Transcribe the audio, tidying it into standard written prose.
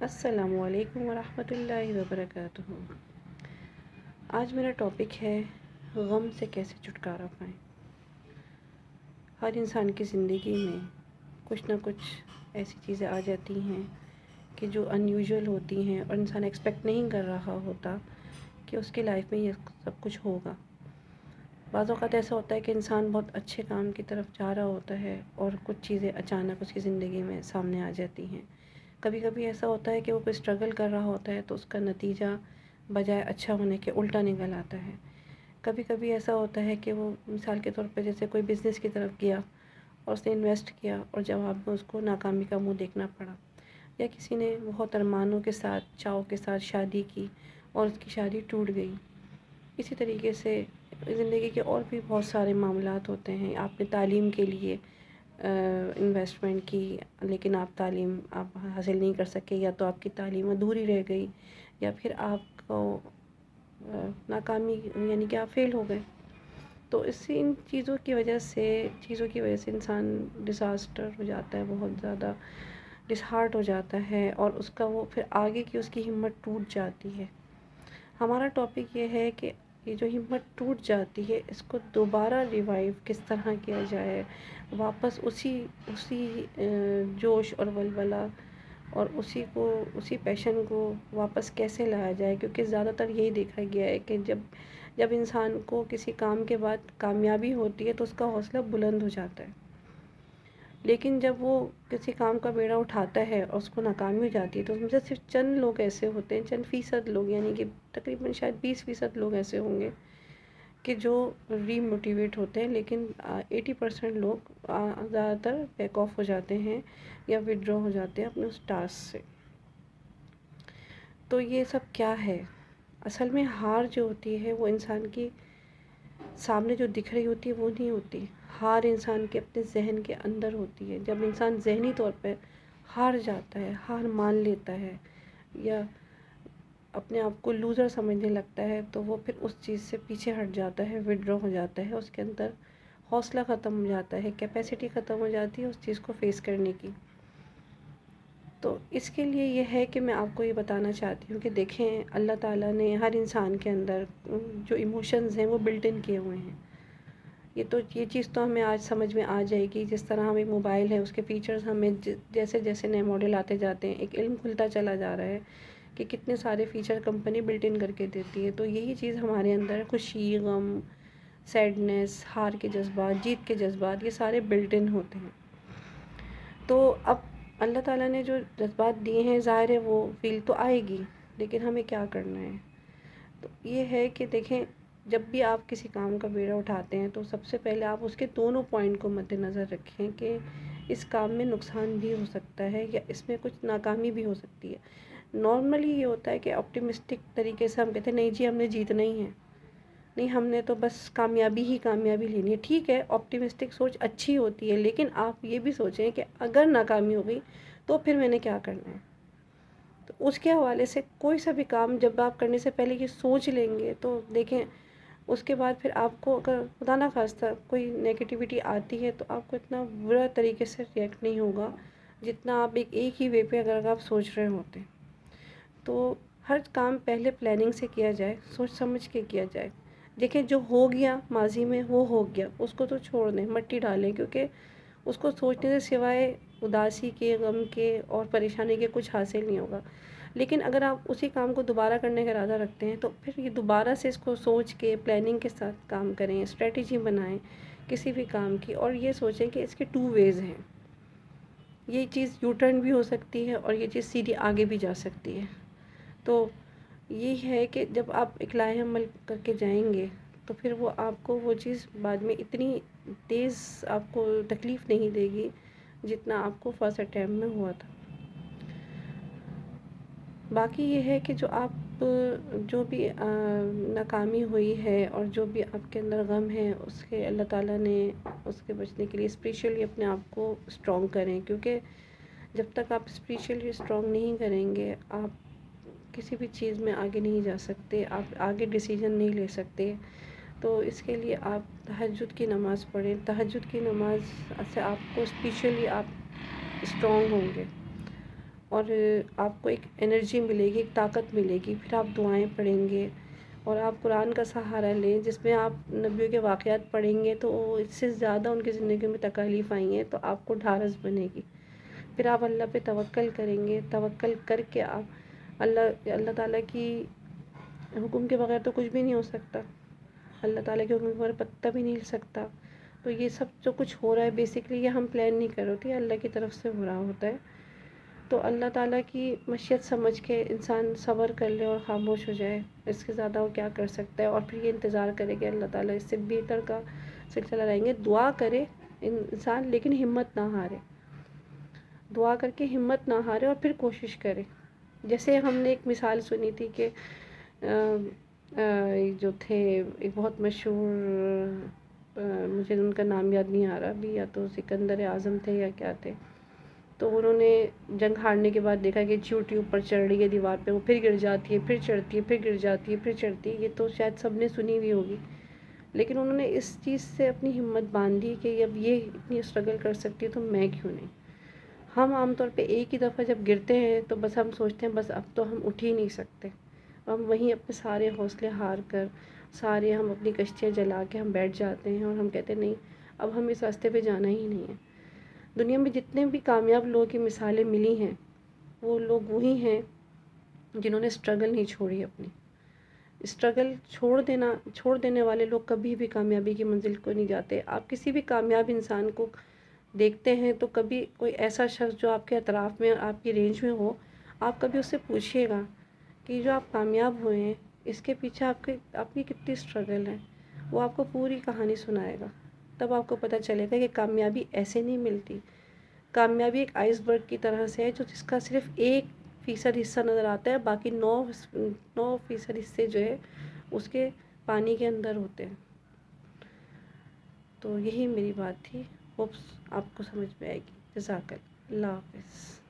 السلام علیکم ورحمۃ اللہ وبرکاتہ۔ آج میرا ٹاپک ہے غم سے کیسے چھٹکارا پائیں۔ ہر انسان کی زندگی میں کچھ نہ کچھ ایسی چیزیں آ جاتی ہیں کہ جو ان یوزول ہوتی ہیں اور انسان ایکسپیکٹ نہیں کر رہا ہوتا کہ اس کی لائف میں یہ سب کچھ ہوگا۔ بعض اوقات ایسا ہوتا ہے کہ انسان بہت اچھے کام کی طرف جا رہا ہوتا ہے اور کچھ چیزیں اچانک اس کی زندگی میں سامنے آ جاتی ہیں۔ کبھی کبھی ایسا ہوتا ہے کہ وہ کوئی اسٹرگل کر رہا ہوتا ہے تو اس کا نتیجہ بجائے اچھا ہونے کے الٹا نکل آتا ہے۔ کبھی کبھی ایسا ہوتا ہے کہ وہ مثال کے طور پہ جیسے کوئی بزنس کی طرف گیا اور اس نے انویسٹ کیا اور جواب میں اس کو ناکامی کا منہ دیکھنا پڑا، یا کسی نے بہت ارمانوں کے ساتھ چاؤ کے ساتھ شادی کی اور اس کی شادی ٹوٹ گئی۔ اسی طریقے سے زندگی کے اور بھی بہت سارے معاملات ہوتے ہیں۔ آپ نے تعلیم کے لیے انویسٹمنٹ کی لیکن آپ تعلیم حاصل نہیں کر سکے، یا تو آپ کی تعلیم ادھوری رہ گئی، یا پھر آپ کو ناکامی یعنی کہ آپ فیل ہو گئے۔ تو ان چیزوں کی وجہ سے انسان ڈیزاسٹر ہو جاتا ہے، بہت زیادہ ڈس ہارٹ ہو جاتا ہے، اور اس کا وہ پھر آگے کی اس کی ہمت ٹوٹ جاتی ہے۔ ہمارا ٹاپک یہ ہے کہ یہ جو ہمت ٹوٹ جاتی ہے اس کو دوبارہ ریوائیو کس طرح کیا جائے، واپس اسی جوش اور ولولہ اور اسی پیشن کو واپس کیسے لایا جائے، کیونکہ زیادہ تر یہی دیکھا گیا ہے کہ جب انسان کو کسی کام کے بعد کامیابی ہوتی ہے تو اس کا حوصلہ بلند ہو جاتا ہے، لیکن جب وہ کسی کام کا بیڑا اٹھاتا ہے اور اس کو ناکامی ہو جاتی ہے تو اس میں سے صرف چند لوگ ایسے ہوتے ہیں، چند فیصد لوگ، یعنی کہ تقریباً شاید 20% لوگ ایسے ہوں گے کہ جو ری موٹیویٹ ہوتے ہیں، لیکن 80% لوگ زیادہ تر بیک آف ہو جاتے ہیں یا وڈرا ہو جاتے ہیں اپنے اس ٹاسک سے۔ تو یہ سب کیا ہے؟ اصل میں ہار جو ہوتی ہے وہ انسان کی سامنے جو دکھ رہی ہوتی ہے وہ نہیں ہوتی، ہار انسان کے اپنے ذہن کے اندر ہوتی ہے۔ جب انسان ذہنی طور پہ ہار جاتا ہے، ہار مان لیتا ہے یا اپنے آپ کو لوزر سمجھنے لگتا ہے تو وہ پھر اس چیز سے پیچھے ہٹ جاتا ہے، وڈرا ہو جاتا ہے، اس کے اندر حوصلہ ختم ہو جاتا ہے، کیپیسٹی ختم ہو جاتی ہے اس چیز کو فیس کرنے کی۔ تو اس کے لیے یہ ہے کہ میں آپ کو یہ بتانا چاہتی ہوں کہ دیکھیں، اللہ تعالیٰ نے ہر انسان کے اندر جو ایموشنز ہیں وہ بلٹ ان کیے ہوئے ہیں۔ یہ چیز تو ہمیں آج سمجھ میں آ جائے گی، جس طرح ہمیں موبائل ہے اس کے فیچرز ہمیں جیسے جیسے نئے ماڈل آتے جاتے ہیں ایک علم کھلتا چلا جا رہا ہے کہ کتنے سارے فیچر کمپنی بلٹ ان کر کے دیتی ہے۔ تو یہی چیز ہمارے اندر خوشی، غم، سیڈنس، ہار کے جذبات، جیت کے جذبات، یہ سارے بلٹ ان ہوتے ہیں۔ تو اب اللہ تعالیٰ نے جو جذبات دیے ہیں ظاہر ہے وہ فیل تو آئے گی، لیکن ہمیں کیا کرنا ہے؟ تو یہ ہے کہ دیکھیں، جب بھی آپ کسی کام کا بیڑا اٹھاتے ہیں تو سب سے پہلے آپ اس کے دونوں پوائنٹ کو مد نظر رکھیں کہ اس کام میں نقصان بھی ہو سکتا ہے یا اس میں کچھ ناکامی بھی ہو سکتی ہے۔ نارملی یہ ہوتا ہے کہ آپٹیمسٹک طریقے سے ہم کہتے ہیں نہیں جی ہم نے جیتنا ہی ہے، نہیں ہم نے تو بس کامیابی ہی کامیابی لینی ہے۔ ٹھیک ہے، آپٹیمسٹک سوچ اچھی ہوتی ہے، لیکن آپ یہ بھی سوچیں کہ اگر ناکامی ہو گئی تو پھر میں نے کیا کرنا ہے۔ تو اس کے حوالے سے کوئی سا بھی کام جب آپ کرنے سے پہلے یہ سوچ لیں گے تو دیکھیں، اس کے بعد پھر آپ کو اگر خدا نہ خواستہ کوئی نیگیٹیوٹی آتی ہے تو آپ کو اتنا برا طریقے سے ریئیکٹ نہیں ہوگا جتنا آپ ایک ہی وے پہ اگر آپ سوچ رہے ہوتے ہیں۔ تو ہر کام پہلے پلاننگ سے کیا جائے، سوچ سمجھ کے کیا جائے۔ دیکھیں جو ہو گیا ماضی میں وہ ہو گیا، اس کو تو چھوڑ دیں، مٹی ڈالیں، کیونکہ اس کو سوچنے سے سوائے اداسی کے، غم کے اور پریشانی کے کچھ حاصل نہیں ہوگا۔ لیکن اگر آپ اسی کام کو دوبارہ کرنے کا ارادہ رکھتے ہیں تو پھر یہ دوبارہ سے اس کو سوچ کے پلاننگ کے ساتھ کام کریں، اسٹریٹجی بنائیں کسی بھی کام کی، اور یہ سوچیں کہ اس کے 2 ویز ہیں، یہ چیز یو ٹرن بھی ہو سکتی ہے اور یہ چیز سیدھی آگے بھی جا سکتی ہے۔ تو یہ ہے کہ جب آپ ایک لائحہ عمل کر کے جائیں گے تو پھر وہ آپ کو وہ چیز بعد میں اتنی تیز آپ کو تکلیف نہیں دے گی جتنا آپ کو فرسٹ اٹیمپٹ میں ہوا تھا۔ باقی یہ ہے کہ جو بھی ناکامی ہوئی ہے اور جو بھی آپ کے اندر غم ہے، اس کے اللہ تعالیٰ نے اس کے بچنے کے لیے اسپیشلی اپنے آپ کو اسٹرانگ کریں، کیونکہ جب تک آپ اسپیشلی اسٹرانگ نہیں کریں گے آپ کسی بھی چیز میں آگے نہیں جا سکتے، آپ آگے ڈیسیجن نہیں لے سکتے۔ تو اس کے لیے آپ تہجد کی نماز پڑھیں، تہجد کی نماز سے آپ کو اسپیشلی آپ اسٹرانگ ہوں گے۔ اور آپ کو ایک انرجی ملے گی، ایک طاقت ملے گی، پھر آپ دعائیں پڑھیں گے اور آپ قرآن کا سہارا لیں، جس میں آپ نبیوں کے واقعات پڑھیں گے تو اس سے زیادہ ان کی زندگی میں تکالیف آئی ہیں، تو آپ کو ڈھارس بنے گی. پھر آپ اللہ پہ توکل کریں گے. توکل کر کے آپ اللہ تعالیٰ کی حکم کے بغیر تو کچھ بھی نہیں ہو سکتا. اللہ تعالیٰ کے حکم کے بغیر پتہ بھی نہیں ہل سکتا. تو یہ سب جو کچھ ہو رہا ہے بیسکلی یہ ہم پلان نہیں کر رہے ہوتے، اللہ کی طرف سے ہو رہا ہوتا ہے. تو اللہ تعالیٰ کی مشیت سمجھ کے انسان صبر کر لے اور خاموش ہو جائے. اس کے زیادہ وہ کیا کر سکتا ہے، اور پھر یہ انتظار کرے کہ اللہ تعالیٰ اس سے بہتر کا سلسلہ رہیں گے. دعا کرے انسان لیکن ہمت نہ ہارے. دعا کر کے ہمت نہ ہارے اور پھر کوشش کرے. جیسے ہم نے ایک مثال سنی تھی کہ جو تھے ایک بہت مشہور، مجھے ان کا نام یاد نہیں آ رہا ابھی، یا تو سکندر اعظم تھے یا کیا تھے. تو انہوں نے جنگ ہارنے کے بعد دیکھا کہ چیونٹی اوپر چڑھ رہی ہے دیوار پہ، وہ پھر گر جاتی ہے، پھر چڑھتی ہے، پھر گر جاتی ہے، پھر چڑھتی ہے. یہ تو شاید سب نے سنی ہوئی ہوگی، لیکن انہوں نے اس چیز سے اپنی ہمت باندھی کہ اب یہ اتنی اسٹرگل کر سکتی ہے تو میں کیوں نہیں. ہم عام طور پہ ایک ہی دفعہ جب گرتے ہیں تو بس ہم سوچتے ہیں بس اب تو ہم اٹھ ہی نہیں سکتے. ہم وہیں اپنے سارے حوصلے ہار کر، سارے ہم اپنی کشتیاں جلا کے ہم بیٹھ جاتے ہیں اور ہم کہتے ہیں نہیں اب ہم اس راستے پہ جانا ہی نہیں ہے. دنیا میں جتنے بھی کامیاب لوگوں کی مثالیں ملی ہیں وہ لوگ وہی ہیں جنہوں نے اسٹرگل نہیں چھوڑی اپنی. اسٹرگل چھوڑ دینے والے لوگ کبھی بھی کامیابی کی منزل کو نہیں جاتے. آپ کسی بھی کامیاب انسان کو دیکھتے ہیں تو کبھی کوئی ایسا شخص جو آپ کے اطراف میں آپ کی رینج میں ہو، آپ کبھی اس سے پوچھیے گا کہ جو آپ کامیاب ہوئے ہیں اس کے پیچھے آپ کی کتنی اسٹرگل ہے. وہ آپ کو پوری کہانی سنائے گا. تب آپ کو پتہ چلے گا کہ کامیابی ایسے نہیں ملتی. کامیابی ایک آئس برگ کی طرح سے ہے جس کا صرف 1% حصہ نظر آتا ہے، باقی 9% حصے جو ہے اس کے پانی کے اندر ہوتے ہیں. تو یہی میری بات تھی، ہوپس آپ کو سمجھ میں آئے گی. جزاک اللہ. اللہ حافظ.